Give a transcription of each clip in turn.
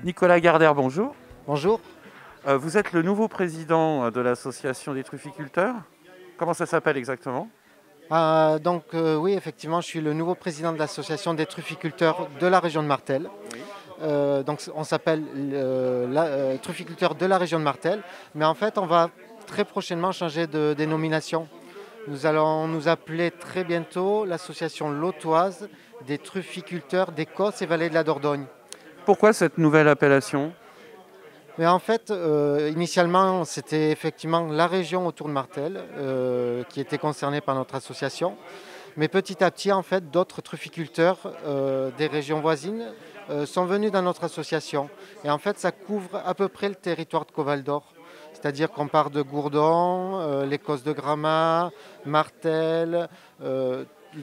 Nicolas Gardère, bonjour. Bonjour. Vous êtes le nouveau président de l'association des trufficulteurs. Comment ça s'appelle exactement? Oui, effectivement, je suis le nouveau président de l'association des trufficulteurs de la région de Martel. Oui. On s'appelle trufficulteurs de la région de Martel, mais en fait, on va très prochainement changer de dénomination. Nous allons nous appeler très bientôt l'association lotoise des trufficulteurs d'Écosse et Vallée de la Dordogne. Pourquoi cette nouvelle appellation? Mais en fait, initialement, c'était effectivement la région autour de Martel qui était concernée par notre association. Mais petit à petit, en fait, d'autres trufficulteurs des régions voisines sont venus dans notre association. Et en fait, ça couvre à peu près le territoire de Coval-d'Or. C'est-à-dire qu'on part de Gourdon, l'Écosse de Gramat, Martel,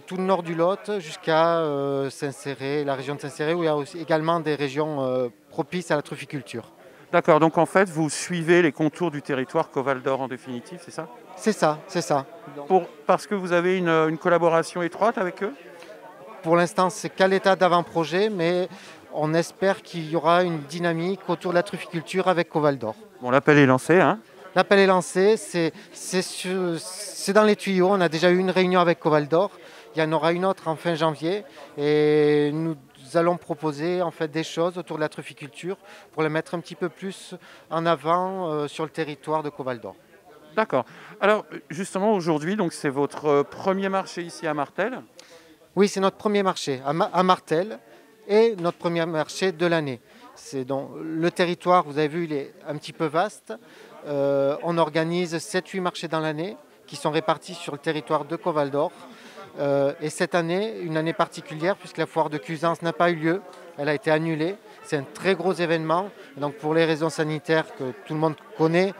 tout le nord du Lot jusqu'à Saint-Céré, la région de Saint-Céré, où il y a aussi également des régions propices à la trufficulture. D'accord, donc en fait, vous suivez les contours du territoire Coval-d'Or en définitive, c'est ça? C'est ça, c'est ça. Parce que vous avez une collaboration étroite avec eux? Pour l'instant, c'est qu'à l'état d'avant-projet, mais on espère qu'il y aura une dynamique autour de la trufficulture avec Coval-d'Or. Bon, l'appel est lancé, hein? L'appel est lancé, c'est dans les tuyaux. On a déjà eu une réunion avec Coval-d'Or. Il y en aura une autre en fin janvier. Et nous allons proposer en fait des choses autour de la trufficulture pour les mettre un petit peu plus en avant sur le territoire de Coval-d'Or. D'accord. Alors, justement, aujourd'hui, donc c'est votre premier marché ici à Martel. Oui, c'est notre premier marché à Martel et notre premier marché de l'année. C'est donc le territoire, vous avez vu, il est un petit peu vaste. On organise 7-8 marchés dans l'année qui sont répartis sur le territoire de Coval-d'Or. Et cette année, une année particulière puisque la foire de Cuisance n'a pas eu lieu, elle a été annulée. C'est un très gros événement. Donc pour les raisons sanitaires que tout le monde connaît,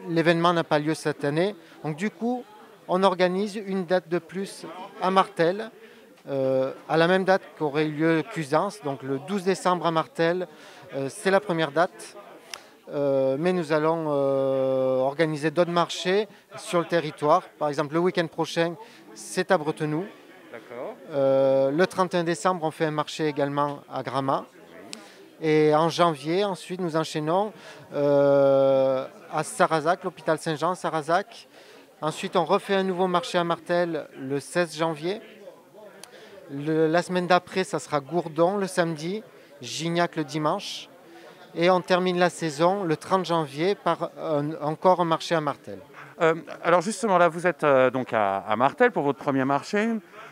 l'événement n'a pas lieu cette année. Donc du coup, on organise une date de plus à Martel, à la même date qu'aurait eu lieu Cuisance, donc le 12 décembre à Martel, c'est la première date. Mais nous allons organiser d'autres marchés sur le territoire. Par exemple, le week-end prochain, c'est à Bretenoux. D'accord. Le 31 décembre, on fait un marché également à Gramat. Et en janvier, ensuite, nous enchaînons à Sarrazac, l'hôpital Saint-Jean, Sarrazac. Ensuite, on refait un nouveau marché à Martel le 16 janvier. La semaine d'après, ça sera Gourdon le samedi, Gignac le dimanche. Et on termine la saison le 30 janvier par encore un marché à Martel. Alors justement, là, vous êtes donc à Martel pour votre premier marché.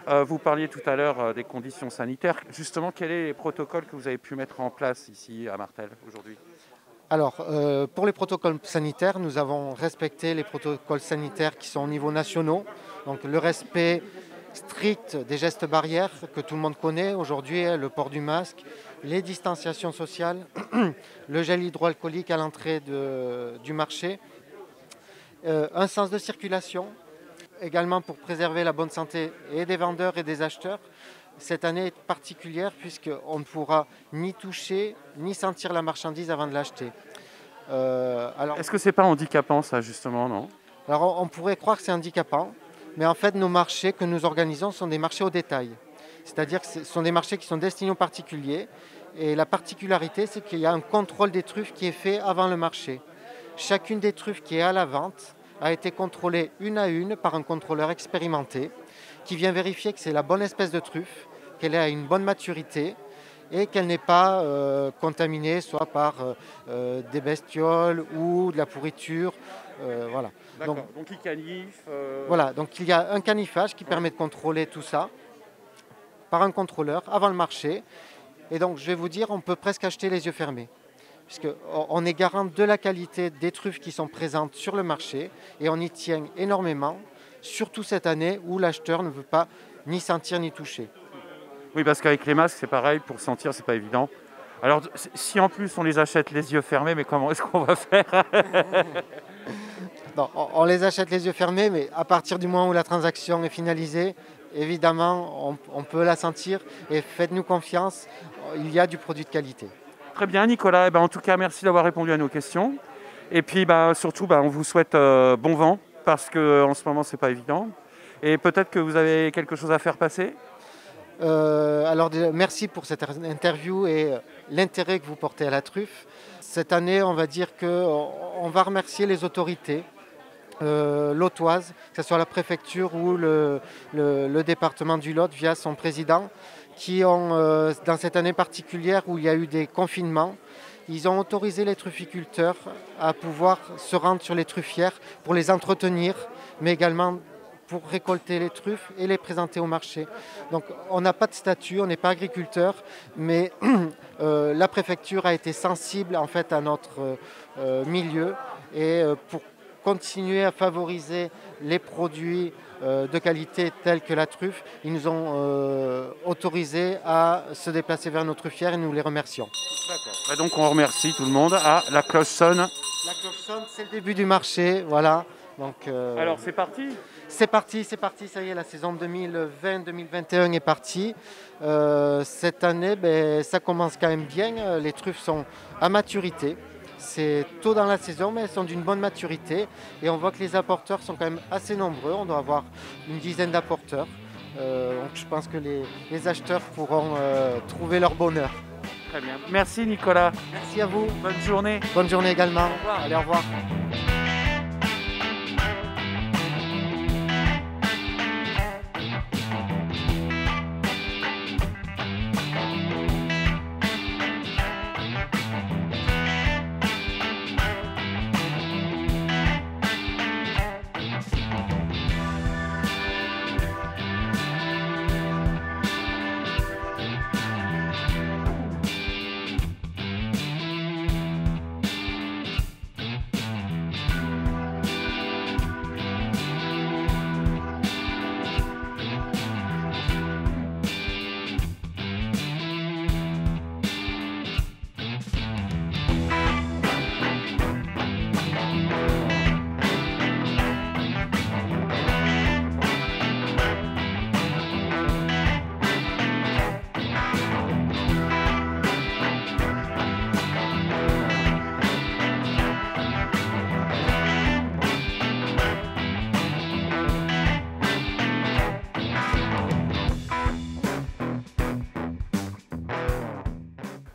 Vous parliez tout à l'heure des conditions sanitaires. Justement, quels sont les protocoles que vous avez pu mettre en place ici à Martel aujourd'hui? Alors, pour les protocoles sanitaires, nous avons respecté les protocoles sanitaires qui sont au niveau national. Donc le respect strict des gestes barrières que tout le monde connaît aujourd'hui, le port du masque, les distanciations sociales, le gel hydroalcoolique à l'entrée du marché, un sens de circulation, également pour préserver la bonne santé et des vendeurs et des acheteurs. Cette année est particulière puisqu'on ne pourra ni toucher ni sentir la marchandise avant de l'acheter. Est-ce que c'est pas handicapant ça justement, non? Alors on pourrait croire que c'est handicapant, mais en fait nos marchés que nous organisons sont des marchés au détail. C'est-à-dire que ce sont des marchés qui sont destinés aux particuliers. Et la particularité, c'est qu'il y a un contrôle des truffes qui est fait avant le marché. Chacune des truffes qui est à la vente a été contrôlée une à une par un contrôleur expérimenté qui vient vérifier que c'est la bonne espèce de truffe, qu'elle est à une bonne maturité et qu'elle n'est pas contaminée soit par des bestioles ou de la pourriture Voilà. D'accord, donc ils canifent. Voilà, donc il y a un canifage qui permet de contrôler tout ça par un contrôleur avant le marché. Et donc je vais vous dire, on peut presque acheter les yeux fermés, puisqu'on est garant de la qualité des truffes qui sont présentes sur le marché et on y tient énormément, surtout cette année où l'acheteur ne veut pas ni sentir ni toucher. Oui, parce qu'avec les masques, c'est pareil, pour sentir, c'est pas évident. Alors, si en plus on les achète les yeux fermés, mais comment est-ce qu'on va faire? Non, on les achète les yeux fermés, mais à partir du moment où la transaction est finalisée, évidemment, on peut la sentir et faites-nous confiance, il y a du produit de qualité. Très bien, Nicolas. En tout cas, merci d'avoir répondu à nos questions. Et puis, surtout, on vous souhaite bon vent, parce qu'en ce moment, c'est pas évident. Et peut-être que vous avez quelque chose à faire passer. Alors, merci pour cette interview et l'intérêt que vous portez à la truffe. Cette année, on va dire qu'on va remercier les autorités lotoises, que ce soit la préfecture ou le département du Lot via son président, qui ont, dans cette année particulière où il y a eu des confinements, ils ont autorisé les trufficulteurs à pouvoir se rendre sur les truffières pour les entretenir, mais également pour récolter les truffes et les présenter au marché. Donc on n'a pas de statut, on n'est pas agriculteur, mais la préfecture a été sensible en fait à notre milieu et pour continuer à favoriser les produits de qualité tels que la truffe, ils nous ont autorisé à se déplacer vers nos truffières et nous les remercions. D'accord. Donc on remercie tout le monde. Ah, la cloche sonne. La cloche sonne, c'est le début du marché, voilà. Donc, alors c'est parti. C'est parti, ça y est, la saison 2020-2021 est partie. Cette année, ça commence quand même bien, les truffes sont à maturité. C'est tôt dans la saison, mais elles sont d'une bonne maturité. Et on voit que les apporteurs sont quand même assez nombreux. On doit avoir une dizaine d'apporteurs. Donc je pense que les acheteurs pourront trouver leur bonheur. Très bien. Merci Nicolas. Merci à vous. Bonne journée. Bonne journée également. Au revoir. Allez, au revoir.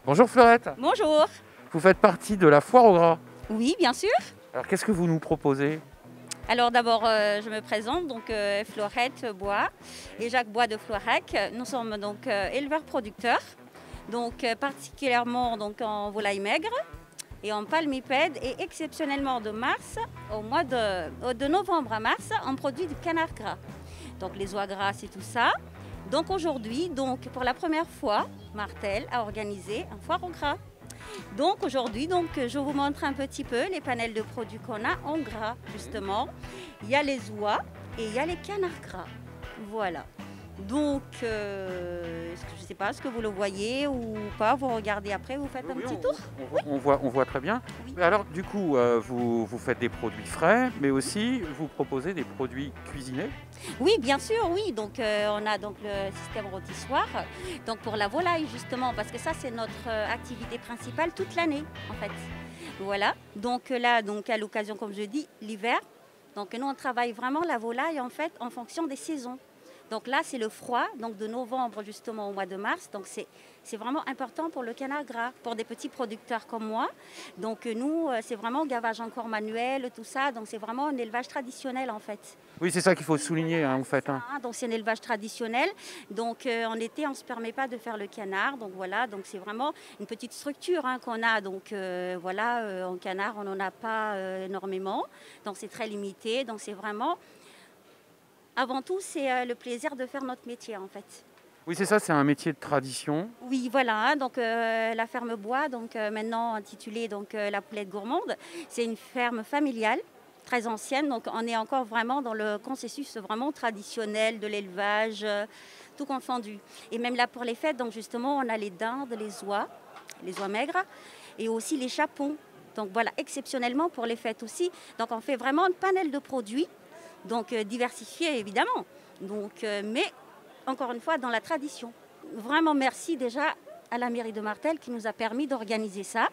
Bonjour Fleurette. Bonjour. Vous faites partie de la foire au gras. Oui, bien sûr. Alors qu'est-ce que vous nous proposez? Alors d'abord, je me présente, donc Fleurette Bois et Jacques Bois de Floirac. Nous sommes donc éleveurs-producteurs, donc particulièrement donc, en volaille maigre et en palmipède et exceptionnellement de mars au mois de novembre à mars, on produit du canard gras. Donc les oies grasses et tout ça. Donc aujourd'hui, donc, pour la première fois, Martel a organisé un foire au gras. Donc aujourd'hui, donc, je vous montre un petit peu les panels de produits qu'on a en gras, justement. Il y a les oies et il y a les canards gras. Voilà. Donc, je ne sais pas, est-ce que vous le voyez ou pas? Vous regardez après, vous faites un petit tour? On voit très bien. Oui. Alors du coup, vous faites des produits frais, mais aussi vous proposez des produits cuisinés. Oui, bien sûr, oui. Donc, on a donc le système rôtissoir. Donc, pour la volaille, justement, parce que ça, c'est notre activité principale toute l'année, en fait. Voilà. Donc là, donc, à l'occasion, comme je dis, l'hiver. Donc, nous, on travaille vraiment la volaille, en fait, en fonction des saisons. Donc là, c'est le froid, donc de novembre justement au mois de mars. Donc c'est vraiment important pour le canard gras, pour des petits producteurs comme moi. Donc nous, c'est vraiment gavage encore manuel, tout ça. Donc c'est vraiment un élevage traditionnel en fait. Oui, c'est ça qu'il faut souligner, hein, en fait. Hein. Donc c'est un élevage traditionnel. Donc en été, on ne se permet pas de faire le canard. Donc voilà, donc c'est vraiment une petite structure hein, qu'on a. Donc voilà, en canard, on n'en a pas énormément. Donc c'est très limité. Donc c'est vraiment... Avant tout, c'est le plaisir de faire notre métier en fait. Oui, c'est ça, c'est un métier de tradition. Oui, voilà, hein, donc la ferme bois, donc maintenant intitulée donc, la Poulette Gourmande, c'est une ferme familiale, très ancienne, donc on est encore vraiment dans le processus vraiment traditionnel de l'élevage, tout confondu. Et même là pour les fêtes, donc justement, on a les dindes, les oies maigres, et aussi les chapons. Donc voilà, exceptionnellement pour les fêtes aussi. Donc on fait vraiment un panel de produits. Donc diversifié évidemment, donc, mais encore une fois dans la tradition. Vraiment merci déjà à la mairie de Martel qui nous a permis d'organiser ça.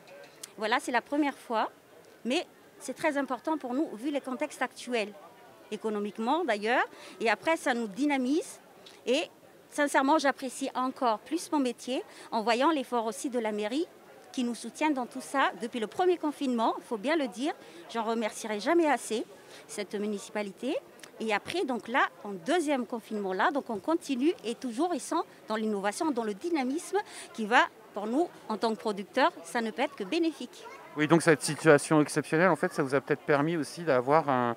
Voilà, c'est la première fois, mais c'est très important pour nous vu les contextes actuels, économiquement d'ailleurs, et après ça nous dynamise et sincèrement j'apprécie encore plus mon métier en voyant l'effort aussi de la mairie qui nous soutient dans tout ça depuis le premier confinement, il faut bien le dire, j'en remercierai jamais assez cette municipalité. Et après, donc là, en deuxième confinement, là, donc on continue et toujours ils sont dans l'innovation, dans le dynamisme qui va, pour nous, en tant que producteurs, ça ne peut être que bénéfique. Oui, donc cette situation exceptionnelle, en fait, ça vous a peut-être permis aussi d'avoir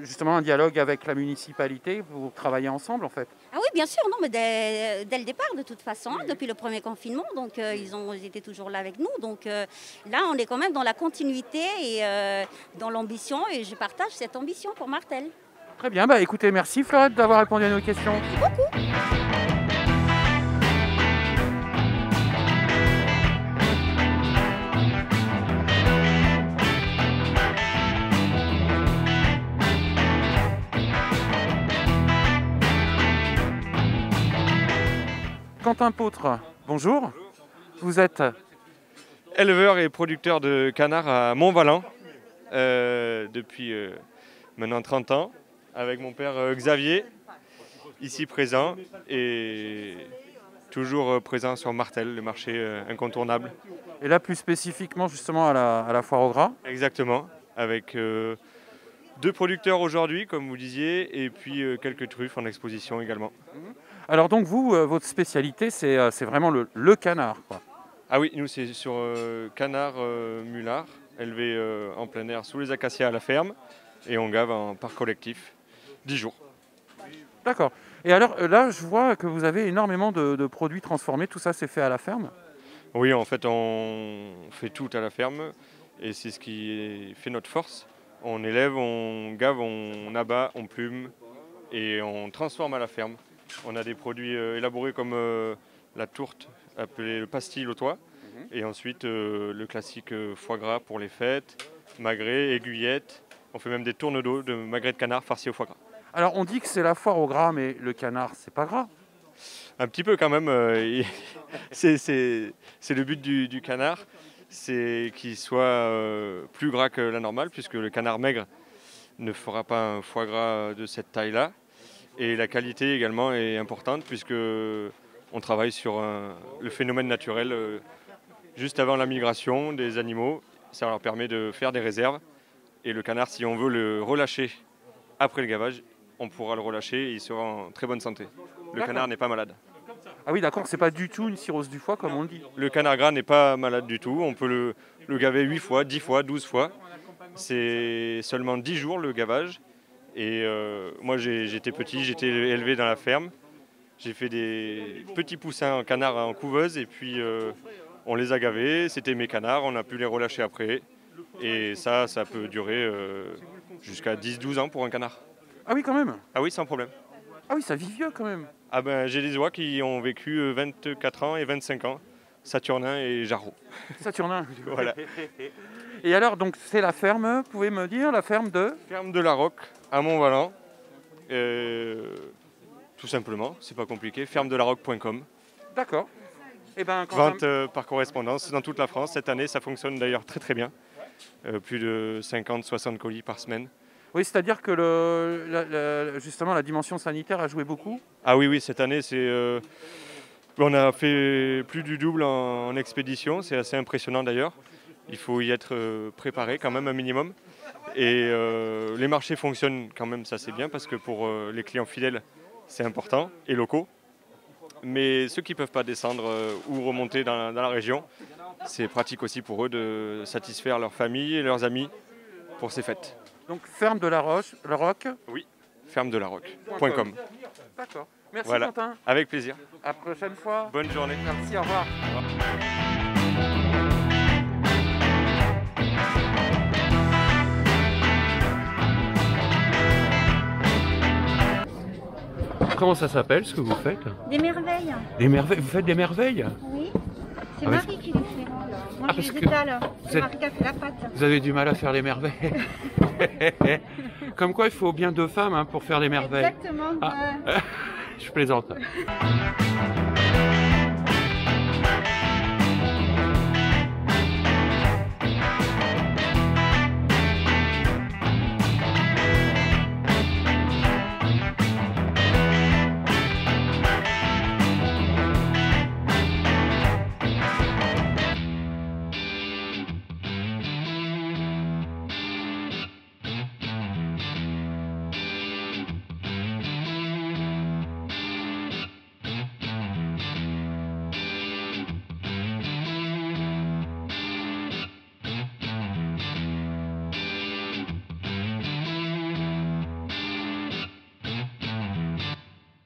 justement un dialogue avec la municipalité pour travailler ensemble, en fait. Ah oui, bien sûr, non, mais dès le départ, de toute façon, hein, depuis le premier confinement, donc ils étaient toujours là avec nous. Donc là, on est quand même dans la continuité et dans l'ambition, et je partage cette ambition pour Martel. Très bien, bah écoutez, merci Fleurette d'avoir répondu à nos questions. Merci beaucoup. Quentin Poutre, bonjour. Vous êtes éleveur et producteur de canards à Montvalin depuis maintenant 30 ans, avec mon père Xavier, ici présent, et toujours présent sur Martel, le marché incontournable. Et là, plus spécifiquement, justement, à la foire au gras. Exactement, avec 2 producteurs aujourd'hui, comme vous disiez, et puis quelques truffes en exposition également. Alors donc vous, votre spécialité, c'est vraiment le canard, quoi. Ah oui, nous c'est sur canard mulard, élevé en plein air sous les acacias à la ferme, et on gave en parc collectif, 10 jours. D'accord. Et alors là, je vois que vous avez énormément de produits transformés, tout ça c'est fait à la ferme? Oui, en fait on fait tout à la ferme, et c'est ce qui fait notre force. On élève, on gave, on abat, on plume, et on transforme à la ferme. On a des produits élaborés comme la tourte, appelée le pastis lautois, et ensuite le classique foie gras pour les fêtes, magret, aiguillette. On fait même des tournes d'eau de magret de canard farci au foie gras. Alors on dit que c'est la foire au gras, mais le canard, c'est pas gras. Un petit peu quand même. C'est le but du canard, c'est qu'il soit plus gras que la normale, puisque le canard maigre ne fera pas un foie gras de cette taille-là. Et la qualité également est importante, puisque on travaille sur le phénomène naturel juste avant la migration des animaux. Ça leur permet de faire des réserves. Et le canard, si on veut le relâcher après le gavage, on pourra le relâcher et il sera en très bonne santé. Le canard n'est pas malade. Ah oui, d'accord, c'est pas du tout une cirrhose du foie comme on le dit. Le canard gras n'est pas malade du tout. On peut le gaver 8 fois, 10 fois, 12 fois. C'est seulement 10 jours le gavage. Et moi j'étais petit, j'étais élevé dans la ferme. J'ai fait des petits poussins en canard en couveuse et puis on les a gavés. C'était mes canards, on a pu les relâcher après. Et ça peut durer jusqu'à 10-12 ans pour un canard. Ah oui, quand même. Ah oui, sans problème. Ah oui, ça vit vieux quand même. Ah ben j'ai des oies qui ont vécu 24 ans et 25 ans. Saturnin et Jarreau. Saturnin. Voilà. Et alors, donc c'est la ferme, vous pouvez me dire, la ferme de? Ferme de la Roque, à Montvalin. Tout simplement, c'est pas compliqué, fermedelaroque.com. D'accord. Et ben, vente par correspondance dans toute la France. Cette année, ça fonctionne d'ailleurs très très bien. Plus de 50-60 colis par semaine. Oui, c'est-à-dire que justement la dimension sanitaire a joué beaucoup. Ah oui, cette année, on a fait plus du double en expédition, c'est assez impressionnant d'ailleurs. Il faut y être préparé quand même un minimum. Et les marchés fonctionnent quand même, ça c'est bien, parce que pour les clients fidèles, c'est important, et locaux. Mais ceux qui ne peuvent pas descendre ou remonter dans la région, c'est pratique aussi pour eux de satisfaire leur famille et leurs amis pour ces fêtes. Donc ferme de la Roque. Oui, fermedelaroque.com. D'accord. Merci voilà. Quentin. Avec plaisir. À la prochaine fois. Bonne journée. Merci, au revoir. Au revoir. Comment ça s'appelle ce que vous faites? Des merveilles. Des merveilles. Vous faites des merveilles? Oui. C'est Ah, Marie qui les fait. Moi, parce je les que étale. vous C'est êtes- Marie qui a fait la pâte. Vous avez du mal à faire les merveilles. Comme quoi, il faut bien 2 femmes pour faire les merveilles. Exactement. Ah. Je plaisante.